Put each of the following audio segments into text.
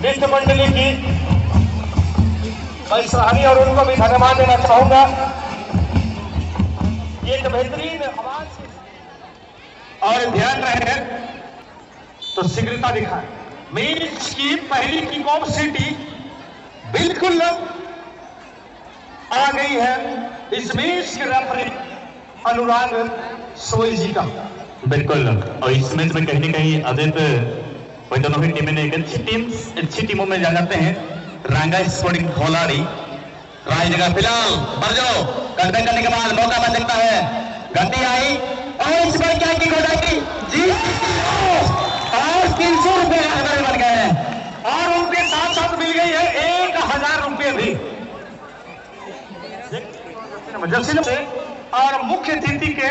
मित्र मंडली की मैं सराहनीय और उनको भी धन्यवाद देना चाहूंगा। ये एक बेहतरीन आवाज और ध्यान रहे तो शीघ्रता दिखाए। मैच की पहली किक ऑफ सिटी बिल्कुल आ गई है। इस मैच के रेफरी अनुराग सोई जी का। बिल्कुल, और इस मैच में कहीं न कहीं आदित्य वही दोनों ही टीमें एक अच्छी टीमों में जा जाते हैं। रांगा स्पोर्टिंग खिलाड़ी राय जगह फिलहाल बढ़ जाओ कंटेन करने के बाद मौका बन सकता है। गंदी आई और इस पर क्या की हो जाएगी जी और 300 रुपए बन गए हैं और उनके साथ साथ मिल गई है 1000 रुपये भी जर्सी से और मुख्य अतिथि के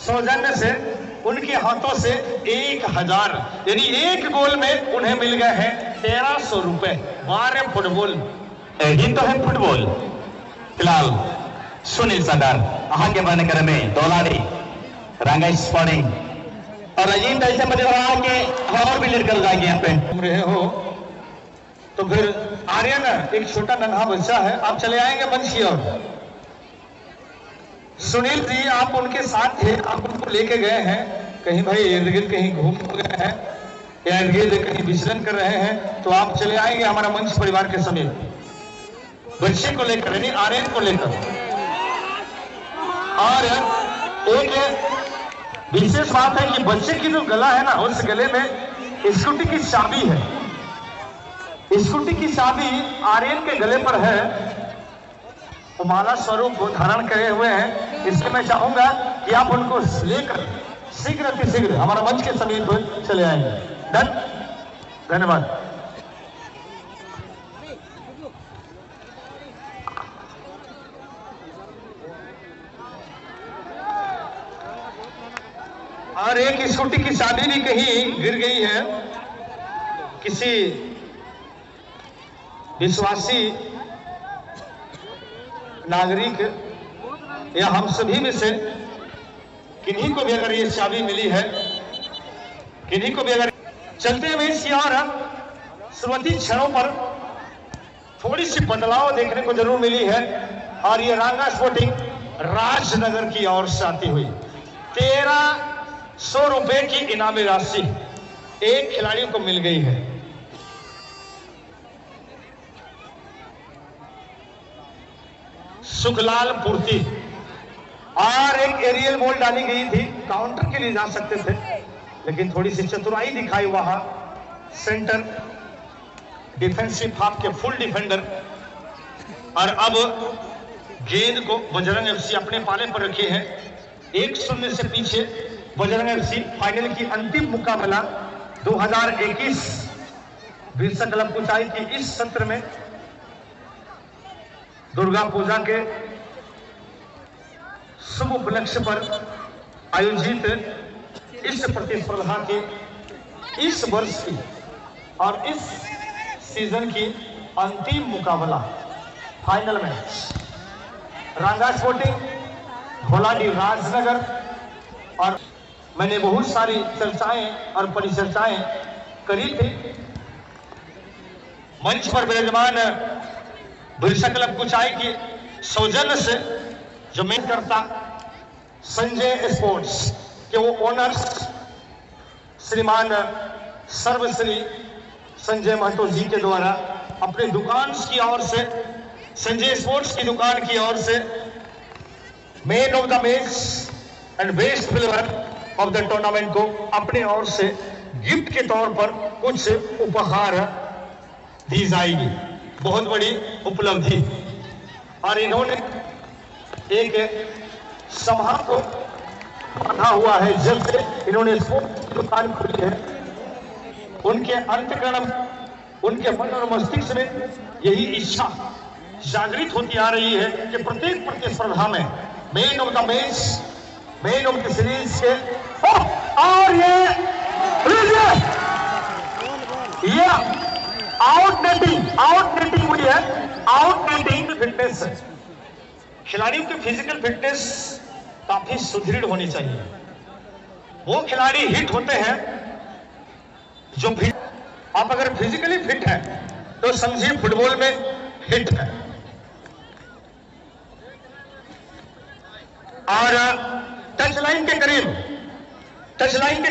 सौजन्य से उनके हाथों से 1000 यानी एक गोल में उन्हें मिल गए हैं 1300 रुपए। वारे फुटबॉल यही तो है फुटबॉल। फिलहाल सुनील सरदार आगे बढ़ने कर में दौलाड़ी रांगा स्पोर्टिंग और अजीत ऐसे मजे के और भी लीड कर जाएंगे यहाँ पे रहे हो तो फिर आर्यन एक छोटा नन्हा बच्चा है, आप चले आएंगे मंच की ओर। सुनील जी आप उनके साथ थे, आप उनको लेके गए हैं कहीं भाई इर्द गिर्द कहीं घूम गए हैं या इर्द गिर्द कहीं विचरण कर रहे हैं तो आप चले आएंगे हमारा मंच परिवार के समेत बच्चे को लेकर यानी आर्यन को लेकर। और एक विशेष बात है कि बच्चे की जो गला है ना उस गले में स्कूटी की चाबी है। स्कूटी की चाबी आर्यन के गले पर है, वो माला स्वरूप धारण करे हुए हैं। इसलिए मैं चाहूंगा कि आप उनको लेकर शीघ्र हमारा मंच के समीप चले आएंगे। डन, धन्यवाद। और एक स्कूटी की चाबी भी कहीं गिर गई है किसी विश्वासी नागरिक या हम सभी में से किन्हीं को भी अगर ये चाबी मिली है, किन्हीं को भी अगर चलते हुए इस और शुरुआती क्षणों पर थोड़ी सी बदलाव देखने को जरूर मिली है। और ये रांगा स्पोर्टिंग राजनगर की ओर से आती हुई 1300 रुपए की इनामी राशि एक खिलाड़ियों को मिल गई है। सुखलाल पूर्ति और एक एरियल बॉल डाली गई थी, काउंटर के लिए जा सकते थे लेकिन थोड़ी सी चतुराई दिखाई वहां सेंटर डिफेंसिव हाफ के फुल डिफेंडर। और अब गेंद को बजरंग एफसी अपने पाले पर रखे हैं। 1-0 से पीछे बजरंग एफसी फाइनल की अंतिम मुकाबला 2021 बिरसा क्लब कुचाई की इस सत्र में दुर्गा पूजा के शुभ उपलक्ष्य पर आयोजित इस प्रतिस्पर्धा के इस वर्ष की और इस सीजन की अंतिम मुकाबला फाइनल मैच रांगा स्पोर्टिंग घोलाडी राजनगर। और मैंने बहुत सारी चर्चाएं और परिचर्चाएं करी थी मंच पर विराजमान बिरसा क्लब कुचाई की सौजन्य से जो मेन करता संजय स्पोर्ट्स के वो ओनर्स श्रीमान सर्वश्री संजय महतो जी के द्वारा अपनी दुकान की ओर से संजय स्पोर्ट्स की दुकान की ओर से man of the match and best player of the tournament को अपने ओर से गिफ्ट के तौर पर कुछ उपहार दी जाएगी। बहुत बड़ी उपलब्धि। और इन्होंने एक सभा को बना हुआ है जब से इन्होंने स्पोर्ट्स की दुकान खोली है। उनके अंतःकरण उनके मन और मस्तिष्क में यही इच्छा जागृत होती आ रही है कि प्रत्येक प्रतिस्पर्धा में man of the match man of the series के और ये आउटनेटिंग हुई है। आउटनेटिंग फिटनेस खिलाड़ियों की फिजिकल फिटनेस काफी सुदृढ़ होनी चाहिए। वो खिलाड़ी हिट होते हैं जो आप अगर फिजिकली फिट हैं तो समझिए फुटबॉल में हिट है। और टच लाइन के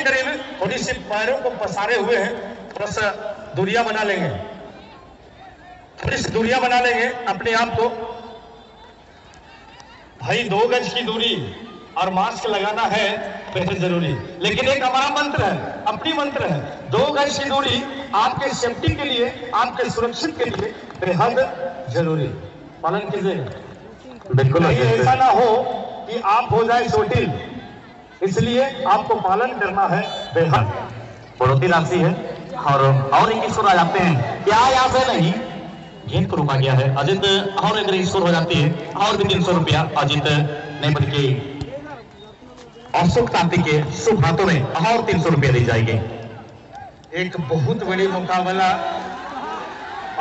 करीब थोड़ी सी पैरों को पसारे हुए हैं, थोड़ा सा दूरियां बना लेंगे, अपने आप को। भाई 2 गज की दूरी और मास्क लगाना है बेहद जरूरी, लेकिन एक हमारा मंत्र है, अपनी मंत्र है, 2 गज की दूरी आपके सेफ्टी के लिए, आपके सुरक्षित के लिए बेहद जरूरी। पालन कीजिएगा, बिल्कुल ऐसा ना हो कि आप हो जाए चोटिल, इसलिए आपको पालन करना है बेहद। बढ़ोतरी राशि है और एक स्कोर आ जाते हैं, क्या यहाँ से नहीं गेंद को रोका गया है। अजित और अगर स्कोर हो जाती है और भी 300 रुपया अजित नहीं बल्कि अशोक क्रांति के शुभ हाथों में और 300 रुपया दी जाएगी। एक बहुत बड़ी मुकाबला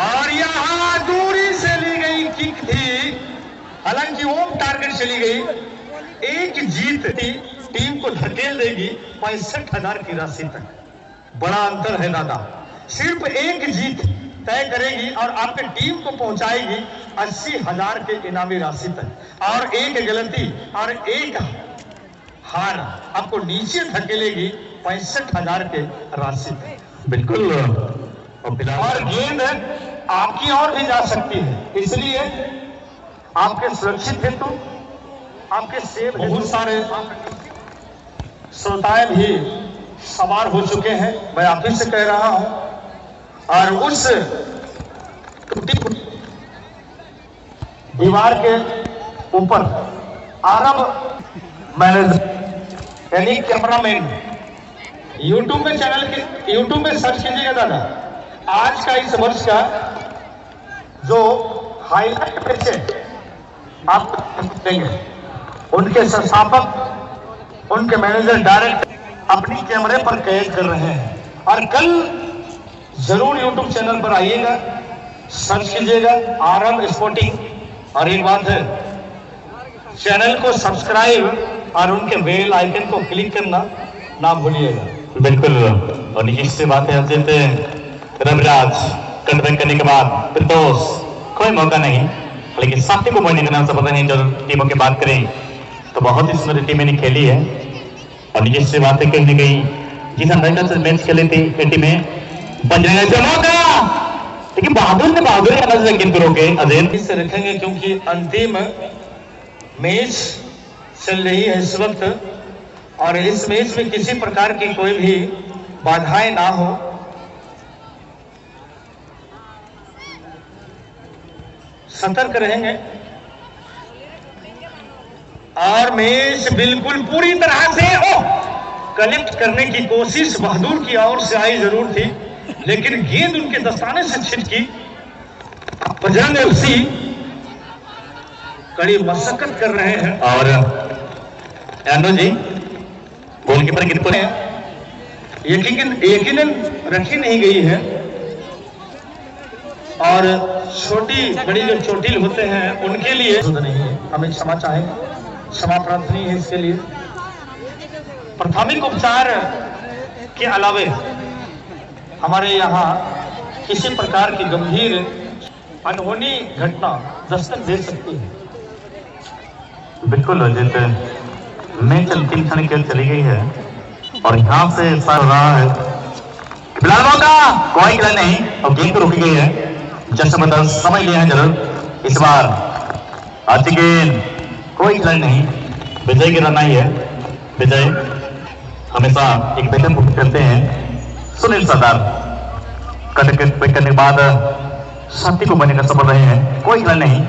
और यहाँ दूरी से ली गई किक थी, हालांकि वो टारगेट चली गई। एक जीत टीम को धकेल देगी 65,000 की राशि तक। बड़ा अंतर है दादा, सिर्फ एक जीत तय करेगी और आपके टीम को पहुंचाएगी 80,000 के इनामी राशि तक, और एक गलती और एक हार आपको नीचे धकेलेगी 65,000 के राशि तक। बिल्कुल। और गेंद आपकी ओर भी जा सकती है, इसलिए आपके सुरक्षित हेतु, आपके सेव बहुत सारे श्रोताएं भी सवार हो चुके हैं, मैं आप ही से कह रहा हूं। और उस दीवार के ऊपर आरब मैनेजर यानी कैमरामैन, यूट्यूब में सर्च कीजिएगा दादा, आज का इस वर्ष का जो हाईलाइट पिक्चर आप देंगे, उनके संस्थापक, उनके मैनेजर डायरेक्ट अपनी कैमरे पर कैद कर रहे हैं। और कल जरूर यूट्यूब चैनल पर आइएगा, सर्च कीजिएगा आरब स्पोर्टिंग, और एक बात है, चैनल को सब्सक्राइब और उनके बेल आइकन को क्लिक करना ना भूलिएगा। बिल्कुल। और निश्चित सी बात है अजित, रविराज कटबैक करने के बाद फिरदौस कोई मौका नहीं, लेकिन साथी को बढ़ने का नाम से पता नहीं। जो टीमों की बात करें तो बहुत ही सुंदर टीमें ने खेली है, और निश्चित सी बात है कहीं न कहीं जिस अंदाज से मैच खेले थे टीमें बजरंग जमा का, लेकिन बहादुर ने बहादुरी का नजर गेंद को रोके। अजय से रखेंगे क्योंकि अंतिम मैच चल रही है इस वक्त, और इस मैच में किसी प्रकार की कोई भी बाधाएं ना हो। सतर्क रहेंगे और मैच बिल्कुल पूरी तरह से कलेक्ट करने की कोशिश बहादुर की ओर से आई जरूर थी, लेकिन गेंद उनके दस्ताने से छिटकी। बजरंग एफसी कड़ी मशक्कत कर रहे हैं, और यानो जी गोलकीपर कितने हैं, यकीनन रखी नहीं गई है, और छोटी बड़ी जो चोटिल होते हैं उनके लिए नहीं है, हमें क्षमा चाहेंगे, क्षमा प्रार्थनी है इसके लिए। प्राथमिक उपचार के अलावे हमारे यहाँ किसी प्रकार की गंभीर अनहोनी घटना दस्तक दे सकती है। बिल्कुल अजित, मैच अंतिम क्षण खेल चली गई है, और यहाँ से ऐसा हो रहा है फिलहाल मौका कोई गलत नहीं, और गेंद को रोकी गई है। जैसे मतलब समझ लिया है जरूर इस बार अच्छी गेंद, कोई गलत नहीं, विजय की रन आई है। विजय हमेशा एक बेहतर भूमिका करते हैं। सुनील सरदार करने के बाद साथी को बनने का सफल रहे हैं, कोई गलत नहीं।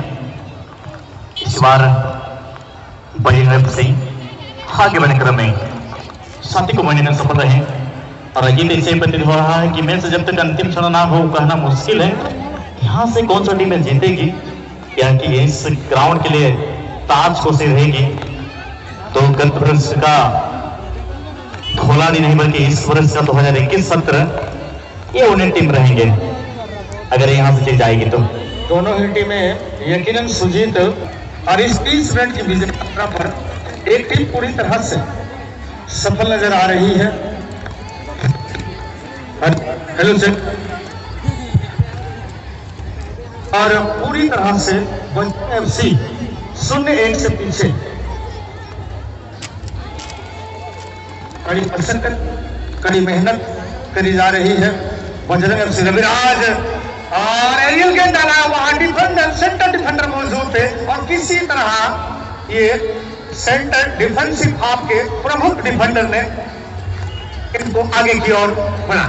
इस बार बजरंग सिंह आगे बढ़ने क्रम में साथी को बनने का सफल रहे, और अजीत ऐसे प्रतीत हो रहा है कि मैच जब तक अंतिम क्षण ना हो कहना मुश्किल है। यहाँ से कौन सा टीम जीतेगी, क्या कि इस ग्राउंड के लिए ताज को से रहेगी, तो गत वर्ष का धोलानी नहीं बल्कि इस वर्ष का 2021 सत्र ये उन्हें टीम रहेंगे अगर यहाँ से चल जाएगी तो। दोनों ही टीमें यकीनन सुजीत और इस 30 मिनट की विजय यात्रा पर एक टीम पूरी तरह से सफल नजर आ रही है। Hello sir. और पूरी तरह से FC 0-1 से पीछे कड़ी मशक्कत, कड़ी मेहनत करी जा रही है। बजरंग FC रविराज और एरियल गेंद डाला, वहां डिफेंडर, सेंटर डिफेंडर मौजूद थे और किसी तरह ये सेंटर डिफेंसिव हाफ के प्रमुख डिफेंडर ने इनको आगे की ओर बढ़ा।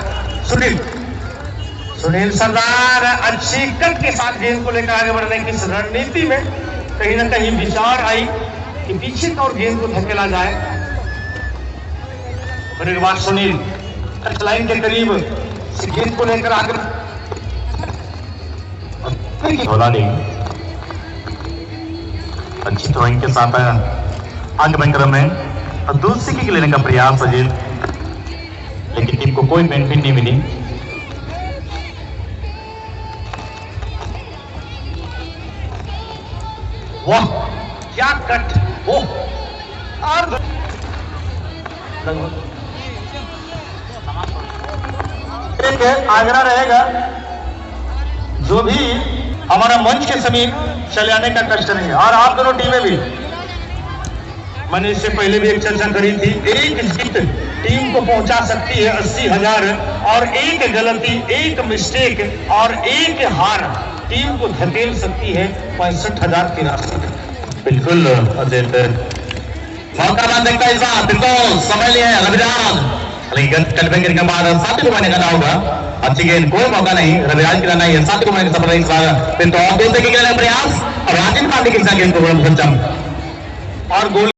सुनील सरदार अच्छी कट के साथ गेंद को लेकर आगे बढ़ने की रणनीति में कहीं ना कहीं विचार आई कि पीछे की ओर गेंद को धकेला जाए। और एक बार सुनील टच लाइन के करीब गेंद को लेकर आगे धोलानी अच्छी थ्रोइंग के साथ आगे बढ़ क्रम में और दूसरी किक लेने का प्रयास अजीत, लेकिन टीम को कोई बेनिफिट नहीं मिली। वाह क्या कट, वो और एक आग्रह रहेगा जो भी हमारा मंच के समीप चले आने का कष्ट नहीं है, और आप दोनों टीमें भी, मैंने इससे पहले भी एक चर्चा करी थी, एक जीत टीम को पहुंचा सकती है 80,000 और एक गलती, एक मिस्टेक और एक हार टीम को धकेल सकती है 65,000 की राशि। बिल्कुल अजीत, मौका ना देखता इस बार, बिल्कुल समझ लिया है रविराज, लेकिन कटबैंग के बाद 7 को मैंने करना होगा। अच्छी गेंद, कोई मौका नहीं, रविराज की रन है 7 को मैंने सफल इस बार। फिर तो और दूसरे की प्रयास और राजन पांडे के साथ गेंद को और गोल